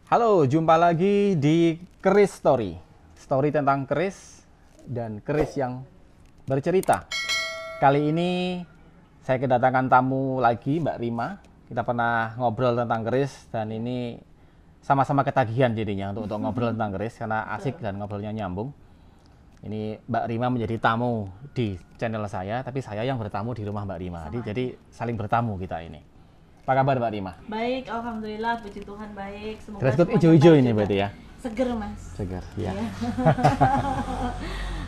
Halo, jumpa lagi di Keris Story. Story tentang keris dan keris yang bercerita. Kali ini saya kedatangan tamu lagi, Mbak Rima. Kita pernah ngobrol tentang keris dan ini sama-sama ketagihan jadinya untuk ngobrol tentang keris karena asik dan ngobrolnya nyambung. Ini Mbak Rima menjadi tamu di channel saya, tapi saya yang bertamu di rumah Mbak Rima. Jadi saling bertamu kita ini. Apa kabar Mbak Rima? Baik, alhamdulillah, puji Tuhan baik. Semoga Dress code semuanya hijau-hijau baik ini juga. berarti ya? Seger, Mas. Segar, ya. Iya.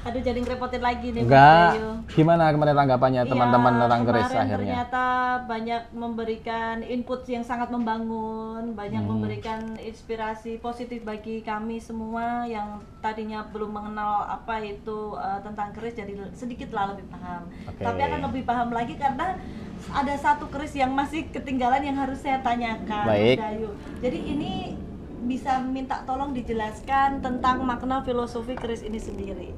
Aduh, jadi ngerepotin lagi nih, Mas Enggak. Bayu. Gimana kemarin tanggapannya teman-teman tentang keris Kemarin akhirnya? ternyata banyak memberikan input yang sangat membangun, banyak memberikan inspirasi positif bagi kami semua yang tadinya belum mengenal apa itu tentang keris, jadi sedikitlah lebih paham. Oke. Tapi akan lebih paham lagi karena ada satu keris yang masih ketinggalan yang harus saya tanyakan, Baik. Mas Dayu. Jadi ini bisa minta tolong dijelaskan tentang makna filosofi keris ini sendiri.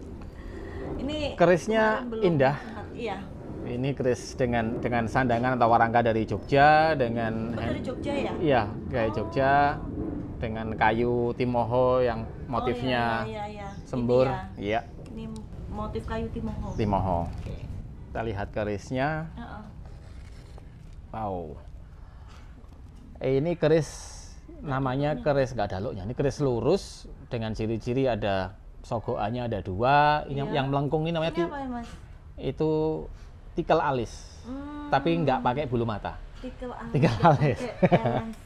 Ini Kerisnya kemarin belum indah. sempat. Iya. Ini keris dengan sandangan atau warangka dari Jogja dengan Oh, dari Jogja ya? iya, kayak Jogja dengan kayu timoho yang motifnya Oh, iya. sembur. Ini, ya. Iya, Ini motif kayu timoho. timoho. Oke. Kita lihat kerisnya. Heeh. Wow. Ini keris namanya keris nggak ada luknya. Ini keris lurus dengan ciri-ciri ada sogokannya ada dua. Ini Iya. yang melengkung ini namanya Ini apa ya, Mas? itu tikel alis. Tapi nggak pakai bulu mata. Tikel alis. Tikel alis. Oke, alis.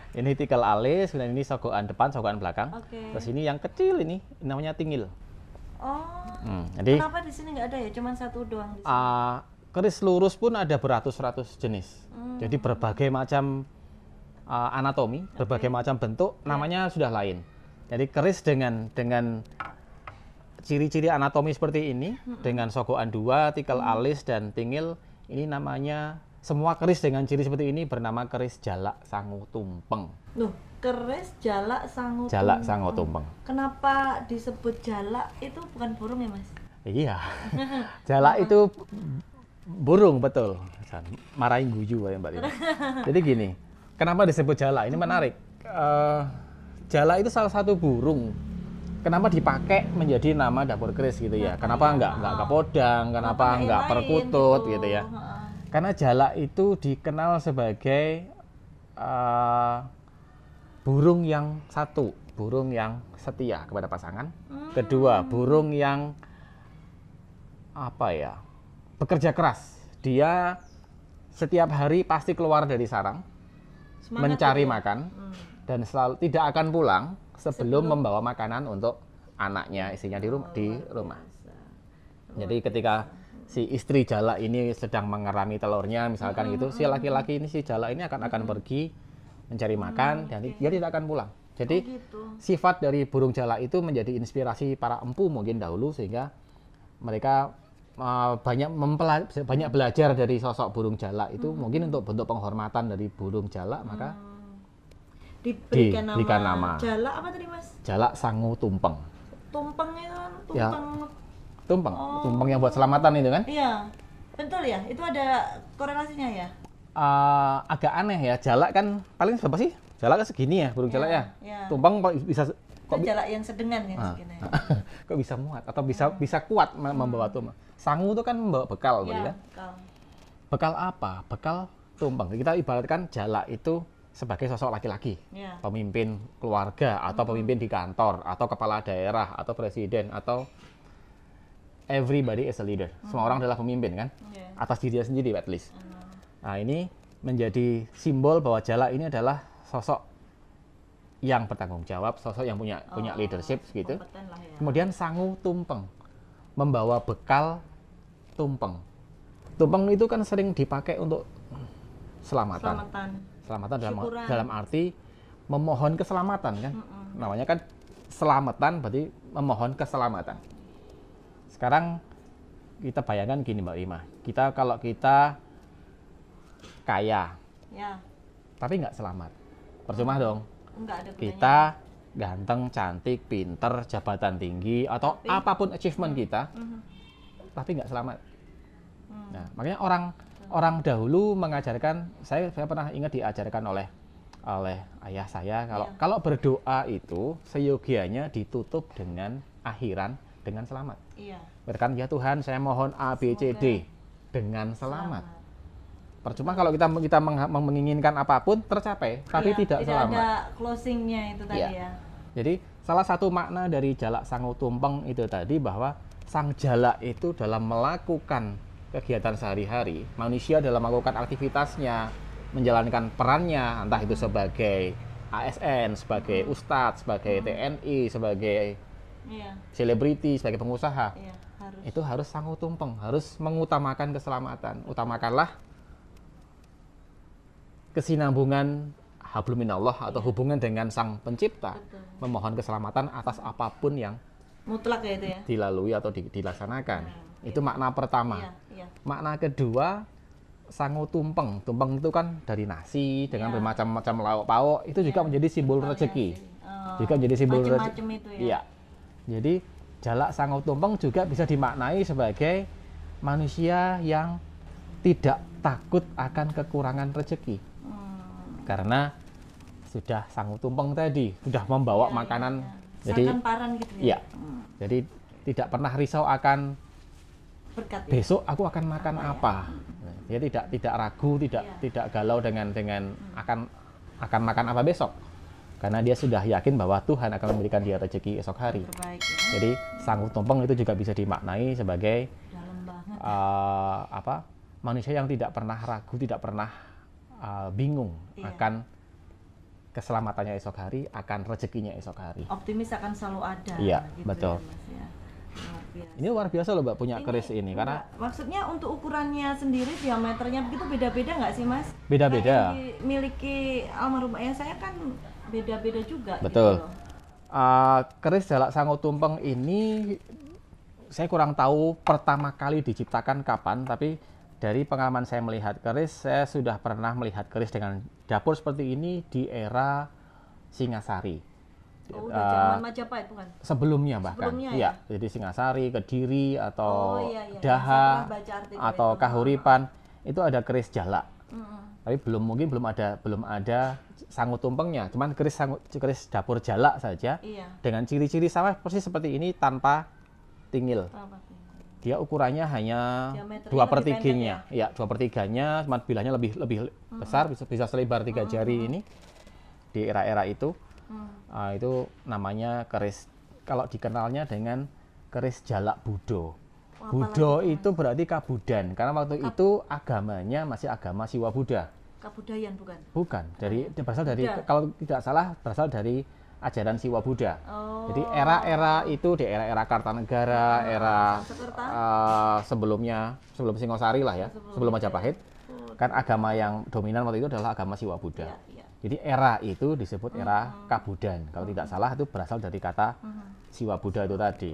Ini tikel alis, kemudian ini sogokan depan, sogokan belakang. Oke. Terus ini yang kecil ini namanya tingil. Oh. Jadi Kenapa di sini nggak ada ya? Cuman satu doang di sini. keris lurus pun ada beratus-ratus jenis. Jadi berbagai macam anatomi, berbagai macam bentuk, namanya sudah lain. Jadi keris dengan ciri-ciri anatomi seperti ini, dengan sogokan dua, tikel alis dan tingil, ini namanya semua keris dengan ciri seperti ini bernama keris jalak sangu tumpeng. Loh, keris jalak sangu Jalak tumpeng. sangu tumpeng. Kenapa disebut jalak? Itu bukan burung ya, Mas? Iya, jalak itu burung betul. Marahin guyu ya Mbak Rina. Jadi gini, kenapa disebut jalak? Ini menarik. Jalak itu salah satu burung. Kenapa dipakai menjadi nama dapur keris gitu ya? Kenapa nggak kapodang? Kenapa yang nggak lain perkutut gitu ya? Heeh. Karena jalak itu dikenal sebagai burung yang satu, burung yang setia kepada pasangan. Kedua, burung yang apa ya? Bekerja keras. Dia setiap hari pasti keluar dari sarang Semangat mencari gitu ya? makan dan selalu tidak akan pulang sebelum membawa makanan untuk anaknya, istrinya di rumah. Jadi ketika si istri jalak ini sedang mengerami telurnya misalkan gitu, si laki-laki ini si jalak ini akan pergi mencari makan dan dia tidak akan pulang. Jadi Gitu. sifat dari burung jalak itu menjadi inspirasi para empu mungkin dahulu sehingga mereka banyak belajar dari sosok burung jalak itu mungkin untuk bentuk penghormatan dari burung jalak maka Diberikan diberikan nama nama. jalak apa tadi, Mas? jalak sangu tumpeng. Tumpeng itu kan, Ya. tumpeng. Tumpeng yang buat selamatan itu kan. Iya. Betul ya? Itu ada korelasinya ya? Agak aneh ya, jalak kan paling berapa sih? Jalak kan segini ya burung jalak ya. Iya. Tumpeng kok bisa Itu jalak yang sedengan ya segini. kok bisa muat atau bisa kuat membawa tumpeng. Sangu itu kan membawa bekal berarti Iya, kan. bekal. Bekal apa? Bekal tumpeng. Kita ibaratkan jalak itu sebagai sosok laki-laki, Iya. pemimpin keluarga atau pemimpin di kantor atau kepala daerah atau presiden atau everybody is a leader. Semua orang adalah pemimpin kan, Iya. atas dirinya sendiri at least. Nah ini menjadi simbol bahwa jalak ini adalah sosok yang bertanggung jawab, sosok yang punya leadership gitu. Kompeten lah ya. Kemudian sangu tumpeng, membawa bekal tumpeng. Tumpeng itu kan sering dipakai untuk selamatan. Selamatan Syukuran. dalam arti memohon keselamatan kan. Namanya kan selamatan berarti memohon keselamatan. Sekarang kita bayangkan gini Mbak Rima, kalau kita kaya Ya. tapi nggak selamat, percuma dong. Enggak ada gunanya. Kita ganteng, cantik, pinter, jabatan tinggi atau apapun achievement kita, tapi nggak selamat. Nah, makanya orang dahulu mengajarkan, saya pernah ingat diajarkan oleh oleh ayah saya Iya. kalau berdoa itu seyogianya ditutup dengan akhiran dengan selamat. Iya. Berkan ya Tuhan, saya mohon A B C D dengan selamat. Percuma kalau kita menginginkan apapun tercapai, tapi Iya, tidak selamat. ada closingnya itu tadi Iya. ya. Jadi salah satu makna dari jalak sangu tumpeng itu tadi bahwa sang jalak itu dalam melakukan kegiatan sehari-hari, manusia dalam melakukan aktivitasnya, menjalankan perannya, entah itu sebagai ASN, sebagai ustadz, sebagai TNI, sebagai Iya. selebriti, sebagai pengusaha, Iya, harus. itu harus sangu tumpeng, harus mengutamakan keselamatan. Utamakanlah kesinambungan hablum minallah atau hubungan dengan sang pencipta, Betul. memohon keselamatan atas apapun yang Mutlak ya itu ya. dilalui atau dilaksanakan. Itu makna pertama. Iya, iya. Makna kedua, sangu tumpeng. Tumpeng itu kan dari nasi dengan Iya. bermacam-macam lauk pauk, itu juga menjadi simbol rezeki. Juga menjadi simbol macam-macam itu ya. Iya. Jadi jalak sangu tumpeng juga bisa dimaknai sebagai manusia yang tidak takut akan kekurangan rezeki. Karena sudah sangu tumpeng tadi, sudah membawa makanan. Jadi Seakan paran gitu ya. iya. Jadi tidak pernah risau akan Berkat ya. besok aku akan makan apa. Dia tidak ragu, tidak galau dengan akan makan apa besok. Karena dia sudah yakin bahwa Tuhan akan memberikan dia rezeki esok hari. Terbaik ya. Jadi sangu tumpeng itu juga bisa dimaknai sebagai Dalam banget. manusia yang tidak pernah ragu, tidak pernah bingung Iya. akan keselamatannya esok hari, akan rezekinya esok hari. Optimis akan selalu ada. Iya, gitu betul. Ya, Mas, ya. Luar biasa. Ini luar biasa loh Mbak punya keris ini karena enggak, maksudnya untuk ukurannya sendiri diameternya begitu beda-beda nggak sih Mas? Beda-beda. Kayak yang dimiliki almarhum ayah saya kan beda-beda juga. betul. Gitu loh. Keris jalak sangu tumpeng ini saya kurang tahu pertama kali diciptakan kapan, tapi dari pengalaman saya melihat keris, saya sudah pernah melihat keris dengan dapur seperti ini di era Singasari. Oh, udah zaman Majapahit bukan? Sebelumnya bahkan, Sebelumnya iya. Jadi Singasari, Kediri, atau Oh, iya, iya. Daha, Saya pernah baca artikel atau itu. Kahuripan, itu ada keris jalak. Mm-mm. Tapi mungkin belum ada sangu tumpengnya, cuman keris dapur jalak saja Iya. dengan ciri-ciri sama persis seperti ini tanpa tingil. Apa tuh? Dia ukurannya hanya Diameternya 2/3-nya, lebih ya 2/3-nya, cuman bilahnya lebih besar, bisa selebar 3 jari ini di era-era itu. Itu namanya keris, kalau dikenalnya dengan keris jalak Budo. Wah, Budo itu berarti Kabudan, karena waktu itu agamanya masih agama Siwa Buddha. Kabudayan bukan? Bukan, berasal dari Buddha. kalau tidak salah berasal dari ajaran Siwa Buddha. Oh. Jadi era-era itu di era-era Kartanegara, era sebelum Singosari lah ya, sebelum Majapahit, kan agama yang dominan waktu itu adalah agama Siwa Buddha. Iya, iya. Jadi era itu disebut era Kabudan. Kalau tidak salah itu berasal dari kata Siwa Buddha itu tadi.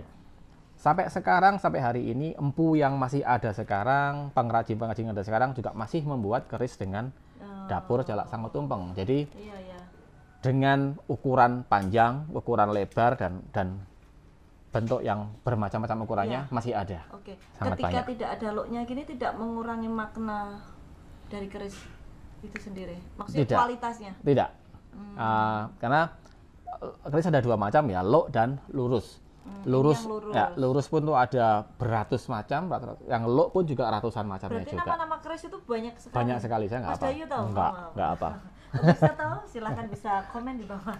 Sampai sekarang, sampai hari ini, empu yang masih ada sekarang, pengrajin-pengrajin yang ada sekarang juga masih membuat keris dengan dapur jalak sangu tumpeng. Jadi Iya, iya. dengan ukuran panjang, ukuran lebar, dan bentuk yang bermacam-macam ukurannya masih ada. Oke. Sangat Ketika banyak. tidak ada loknya gini tidak mengurangi makna dari keris itu sendiri. Maksudnya Tidak. kualitasnya. Tidak. Karena keris ada dua macam ya, lok dan lurus. Lurus, yang lurus. ya, lurus pun tuh ada beratus macam, yang lok pun juga ratusan macamnya Berarti juga. nama-nama keris itu banyak sekali. Banyak sekali, saya nggak Mas apa. Dayu tahu? Nggak apa. Bisa tahu? Silahkan bisa komen di bawah.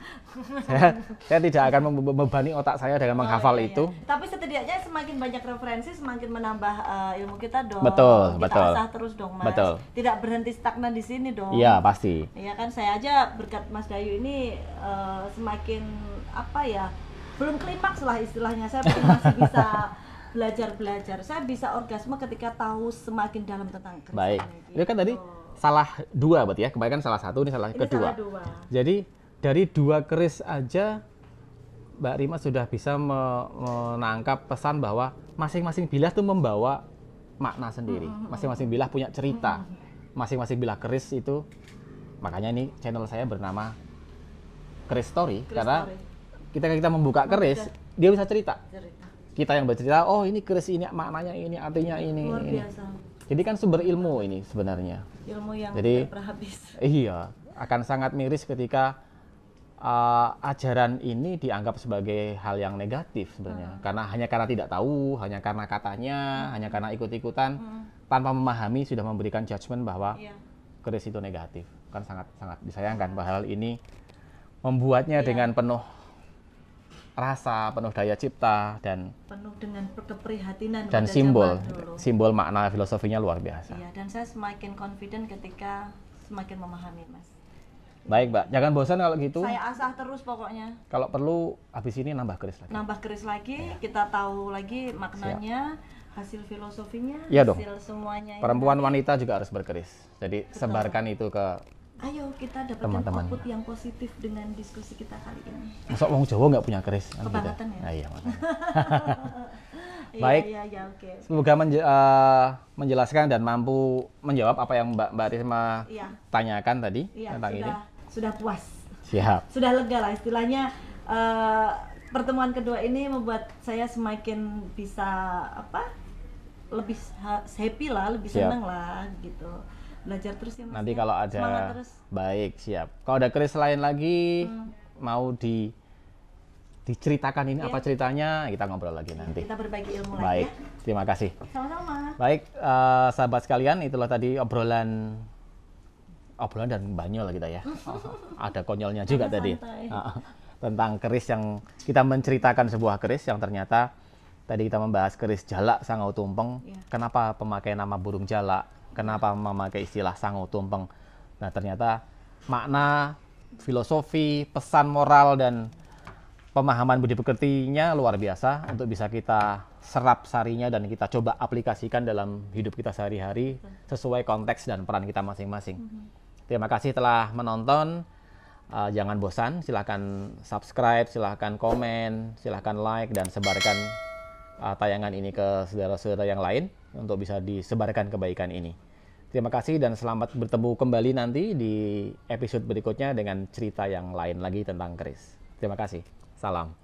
Saya tidak akan membebani otak saya dengan menghafal Iya, iya. itu. Tapi setidaknya semakin banyak referensi, semakin menambah ilmu kita dong. Betul, Kita betul. asah terus dong, Mas. Betul. Tidak berhenti stagnan di sini dong. Iya, pasti. Iya kan, saya aja berkat Mas Dayu ini semakin apa ya, belum klimaks lah istilahnya, saya masih bisa belajar. Saya bisa orgasme ketika tahu semakin dalam tentang keris Baik. ini, Ini kan tadi salah dua berarti ya. Kemarin kan salah satu, ini salah Ini kedua. salah dua. Jadi dari dua keris aja Mbak Rima sudah bisa menangkap pesan bahwa masing-masing bilah itu membawa makna sendiri. Masing-masing bilah punya cerita. Masing-masing bilah keris itu, makanya ini channel saya bernama Keris Story, Keris karena Story. kita membuka keris, dia bisa cerita. Cerita. Kita yang bercerita, oh ini keris ini maknanya ini, artinya ini. Luar ini. biasa. Jadi kan sumber ilmu ini sebenarnya. Ilmu yang Jadi- tidak pernah habis. Iya, akan sangat miris ketika ajaran ini dianggap sebagai hal yang negatif sebenarnya. Hanya karena tidak tahu, hanya karena katanya, hanya karena ikut-ikutan, tanpa memahami sudah memberikan judgement bahwa Iya. keris itu negatif. Kan sangat disayangkan bahwa hal ini membuatnya Iya. dengan penuh rasa, penuh daya cipta dan Penuh dengan keprihatinan pada simbol zaman dulu. simbol makna filosofinya luar biasa. Iya, dan saya semakin confident ketika semakin memahami, Mas. Baik, Mbak. Jangan bosan kalau gitu. Saya asah terus pokoknya. Kalau perlu habis ini nambah keris lagi. Nambah keris lagi, kita tahu lagi maknanya, hasil filosofinya, Iya dong. hasil semuanya. ini. Perempuan wanita juga harus berkeris. Jadi sebarkan itu ke Ayo kita dapatkan Teman-teman. output yang positif dengan diskusi kita kali ini. Masuk wong Jawa nggak punya keris kan gitu. Kebangetan ya? Nah, iya, makanya. Iya, Baik. Iya, oke. Semoga menjelaskan dan mampu menjawab apa yang Mbak Risma Iya. tanyakan tadi Iya, tentang ini. sudah puas. Siap. Sudah lega lah istilahnya. Pertemuan kedua ini membuat saya semakin bisa lebih happy lah, lebih Siap. senang lah gitu. Belajar terus ya Mas. Nanti ya. kalau Semangat ada terus. baik, siap. Kalau ada keris lain lagi mau diceritakan ini Iya. apa ceritanya, kita ngobrol lagi nanti. Kita berbagi ilmu Baik, lagi ya. terima kasih. Sama-sama. Baik, sahabat sekalian, itulah tadi obrolan dan banyol kita ya. Ada konyolnya juga Ada tadi. santai. Tentang keris yang kita menceritakan sebuah keris yang ternyata tadi kita membahas keris jalak sangau tumpeng. Iya. Kenapa pemakai nama burung jalak? Kenapa memakai istilah sangau tumpeng? Nah, ternyata makna, filosofi, pesan moral dan pemahaman budi pekertinya luar biasa untuk bisa kita serap sarinya dan kita coba aplikasikan dalam hidup kita sehari-hari sesuai konteks dan peran kita masing-masing. Terima kasih telah menonton. Jangan bosan, silahkan subscribe, silahkan komen, silahkan like dan sebarkan tayangan ini ke saudara-saudara yang lain untuk bisa disebarkan kebaikan ini. Terima kasih dan selamat bertemu kembali nanti di episode berikutnya dengan cerita yang lain lagi tentang keris. Terima kasih. Salam.